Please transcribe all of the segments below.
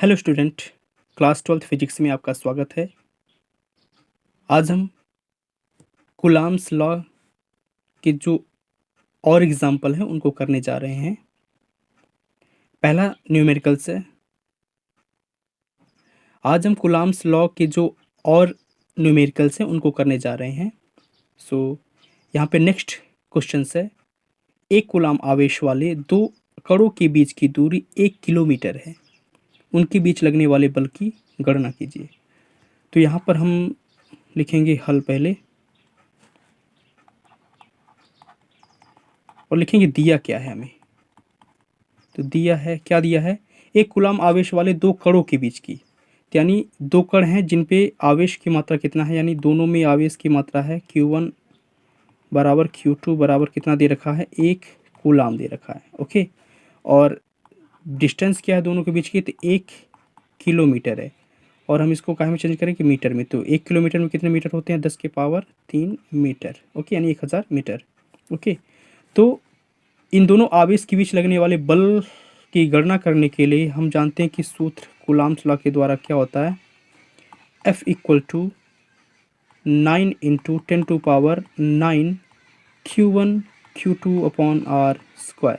Hello student, class 12th physics में आपका स्वागत है। आज हम कूलम्ब्स लॉ के जो और एग्जाम्पल हैं उनको करने जा रहे हैं। पहला न्यूमेरिकल से आज हम कूलम्ब्स लॉ के जो और न्यूमेरिकल्स हैं उनको करने जा रहे हैं। यहाँ पे नेक्स्ट क्वेश्चन है, एक कूलम्ब आवेश वाले दो कणों के बीच की दूरी 1 किलोमीटर है, उनके बीच लगने वाले बल की गणना कीजिए। तो यहाँ पर हम लिखेंगे हल पहले और लिखेंगे दिया क्या है हमें। तो दिया है, क्या दिया है, एक कूलम्ब आवेश वाले दो कणों के बीच की, यानी दो कण हैं जिन पे आवेश की मात्रा कितना है, यानी दोनों में आवेश की मात्रा है Q1 बराबर Q2 बराबर कितना दे रखा है, 1 कूलम्ब दे रखा है। ओके, और डिस्टेंस क्या है दोनों के बीच की, तो 1 किलोमीटर है, और हम इसको कहाँ में चेंज करें कि मीटर में। तो 1 किलोमीटर में कितने मीटर होते हैं, 10 की पावर 3 मीटर। ओके, यानी 1000 मीटर। ओके, तो इन दोनों आवेश के बीच लगने वाले बल की गणना करने के लिए हम जानते हैं कि सूत्र कूलम्ब्स लॉ के द्वारा क्या होता है, F equal to 9 into 10⁻9 Q1 Q2 upon R square,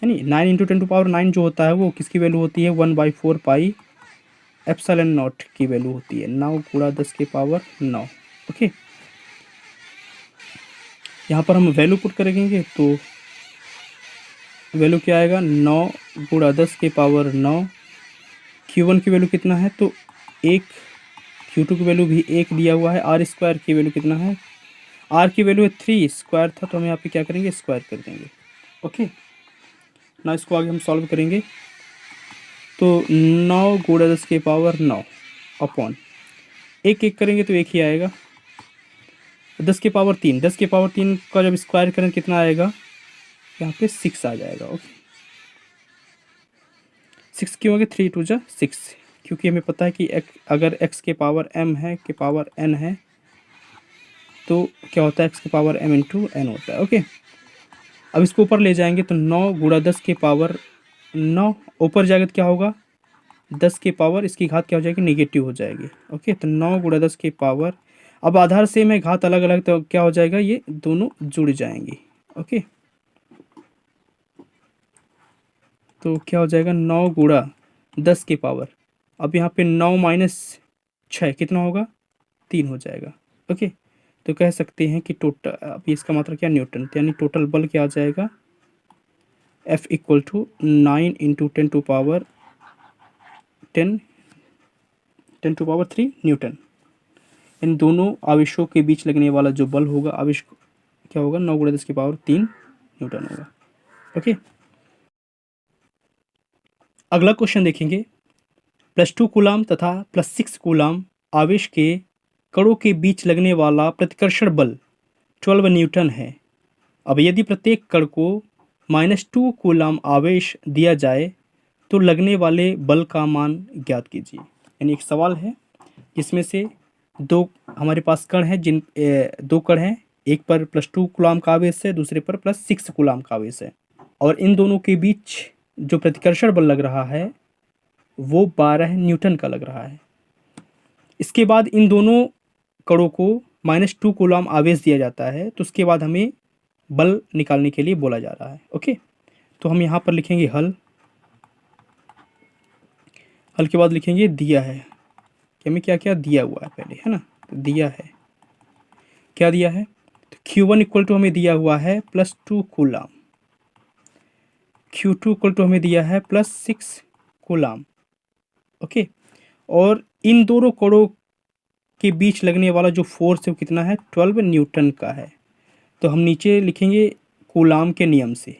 यानी 9 इंटू 10⁻9 जो होता है वो किसकी वैल्यू होती है, 1/4 पाई एप्सिलॉन नॉट की वैल्यू होती है, 9 गुणा 10 की पावर 9। ओके, यहाँ पर हम वैल्यू पुट करेंगे तो वैल्यू क्या आएगा, 9 गुणा 10 की पावर 9। Q1 की वैल्यू कितना है, तो 1, Q2 की वैल्यू भी 1 दिया हुआ है, R स्क्वायर की वैल्यू कितना है, R की वैल्यू है 3 स्क्वायर था, तो हम यहाँ पे क्या करेंगे, स्क्वायर कर देंगे। ओके, ना इसको आगे हम सॉल्व करेंगे तो 9 गुणा 10 की पावर 9 अपॉन 1 1 करेंगे तो 1 ही आएगा, 10 की पावर 3, 10 की पावर 3 का जब स्क्वायर करें कितना आएगा, यहाँ पे 6 आ जाएगा। ओके, 6 क्यों हो गया, 3 2 6, क्योंकि हमें पता है कि अगर x के पावर m है के पावर n है तो क्या होता है, x के पावर m इंटू n होता है। ओके, अब इसको ऊपर ले जाएंगे तो 9 गुणा 10 के पावर 9 ऊपर जाएगा तो क्या होगा, 10 के पावर इसकी घात क्या हो जाएगी, निगेटिव हो जाएगी। ओके, तो 9 गुणा 10 के पावर, अब आधार सेम है घात अलग अलग, तो क्या हो जाएगा, ये दोनों जुड़ जाएंगे। ओके, तो क्या हो जाएगा, 9 गुणा 10 के पावर, अब यहाँ पे 9 माइनस 6 कितना होगा, 3 हो जाएगा। ओके, तो कह सकते हैं कि टोटल, अब इसका मतलब क्या, न्यूटन, तो यानी टोटल बल क्या आ जाएगा, F equal to 9 into 10 to power 3 newton. इन दोनों आवेशों के बीच लगने वाला जो बल होगा, आवेश क्या होगा, 9 गुणा 10 की पावर 3 न्यूटन होगा। ओके, अगला क्वेश्चन देखेंगे, +2 कूलम्ब तथा +6 कूलम्ब आवेश के कणों के बीच लगने वाला प्रतिकर्षण बल 12 न्यूटन है। अब यदि प्रत्येक कण को -2 कूलम्ब आवेश दिया जाए तो लगने वाले बल का मान ज्ञात कीजिए। यानी एक सवाल है जिसमें से दो हमारे पास कण हैं, दो कण हैं, एक पर +2 कूलम्ब का आवेश है, दूसरे पर +6 कूलम्ब का आवेश है, और इन दोनों के बीच जो प्रतिकर्षण बल लग रहा है वो 12 न्यूटन का लग रहा है। इसके बाद इन दोनों कणों को -2 कूलम्ब आवेश दिया जाता है, तो उसके बाद हमें बल निकालने के लिए बोला जा रहा है। ओके, तो हम यहाँ पर लिखेंगे हल, हल के बाद लिखेंगे दिया है कि हमें क्या क्या दिया हुआ है पहले, है ना, तो दिया है, क्या दिया है, तो Q1 इक्वल टू हमें दिया हुआ है +2 कूलम्ब, Q2 इक्वल टू हमें दिया है +6 कूलम्ब। ओके, और इन दोनों कणों के बीच लगने वाला जो फोर्स है वो कितना है, 12 न्यूटन का है। तो हम नीचे लिखेंगे कूलम्ब के नियम से,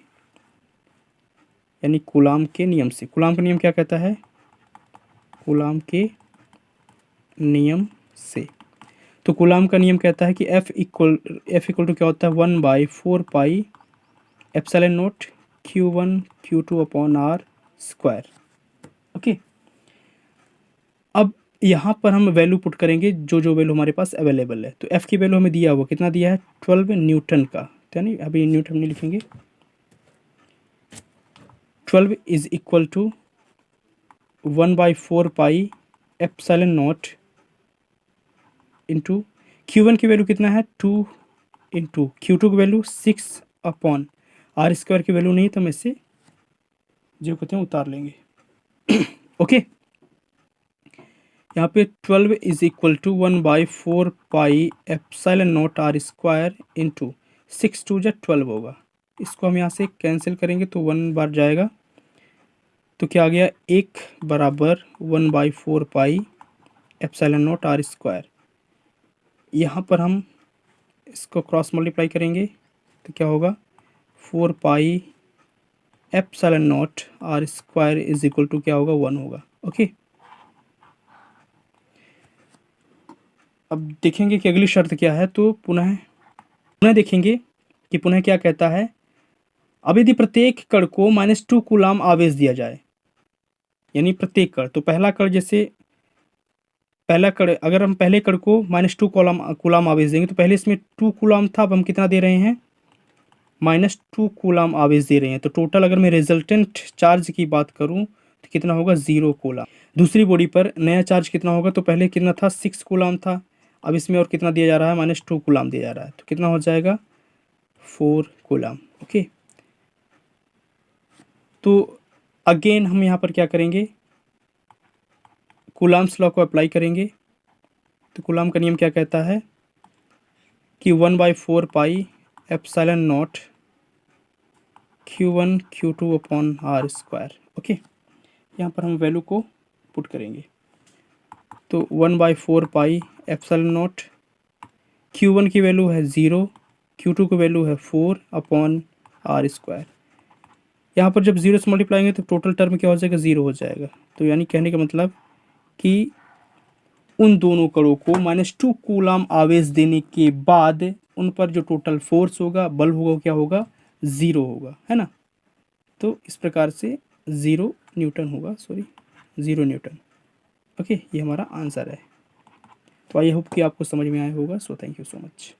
यानी कूलम्ब के नियम से, कूलम्ब का नियम क्या कहता है, कूलम्ब के नियम से, तो कूलम्ब का नियम कहता है कि F इक्वल टू क्या होता है, 1/4 pi epsilon naught Q1 Q2 upon R square. Okay, अब यहाँ पर हम वैल्यू पुट करेंगे जो जो वैल्यू हमारे पास अवेलेबल है। तो F की वैल्यू हमें दिया हुआ कितना दिया है, 12 न्यूटन का, तो यानी अभी न्यूटन नहीं लिखेंगे, 12 is equal to 1/4 pi epsilon naught into Q1 की वैल्यू कितना है 2 इंटू Q2 की वैल्यू 6 अपॉन आर स्क्वायर की वैल्यू नहीं तो हम इससे जो कहते हैं उतार लेंगे। ओके, यहाँ पे 12 is equal to 1/4 pi epsilon naught R square into 6 2 जा 12 होगा। इसको हम यहाँ से कैंसिल करेंगे तो 1 बार जाएगा, तो क्या आ गया 1 बराबर 1/4 pi epsilon naught R square. यहाँ पर हम इसको क्रॉस मल्टीप्लाई करेंगे तो क्या होगा 4 pi epsilon naught R square is equal to क्या होगा 1 होगा। ओके, अब देखेंगे कि अगली शर्त क्या है, तो पुनः देखेंगे कि पुनः क्या कहता है। अब यदि प्रत्येक कण को -2 कूलाम आवेश दिया जाए, यानी प्रत्येक कण, तो पहला कण जैसे पहला कण अगर हम पहले कण को -2 कूलाम आवेश देंगे तो पहले इसमें 2 कूलाम था, अब हम कितना दे रहे हैं -2 कूलाम आवेश दे रहे हैं। तो टोटल अगर मैं रिजल्टेंट चार्ज की बात करूं तो कितना होगा 0 कूलाम। दूसरी बॉडी पर नया चार्ज कितना होगा, तो पहले कितना था 6 कूलाम था, अब इसमें और कितना दिया जा रहा है -2 कूलाम दिया जा रहा है, तो कितना हो जाएगा 4 कूलाम। ओके, तो अगेन हम यहाँ पर क्या करेंगे कूलाम्स लॉ को अप्लाई करेंगे। तो कूलाम का नियम क्या कहता है कि 1/4 pi epsilon naught Q1 Q2 upon R square. Okay, यहाँ पर हम वैल्यू को पुट करेंगे तो 1/4 पाई एप्सिलॉन नॉट, Q1 की वैल्यू है 0, Q2 की वैल्यू है 4 अपॉन आर स्क्वायर। यहाँ पर जब 0 से मल्टीप्लाई तो टोटल टर्म क्या हो जाएगा 0 हो जाएगा। तो यानी कहने का मतलब कि उन दोनों कणों को -2 कूलाम आवेश देने के बाद उन पर जो टोटल फोर्स होगा, बल होगा, क्या होगा 0 होगा, है ना। तो इस प्रकार से 0 न्यूटन होगा, 0 न्यूटन। ओके, ये हमारा आंसर है। तो आई होप कि आपको समझ में आया होगा। So thank you so much.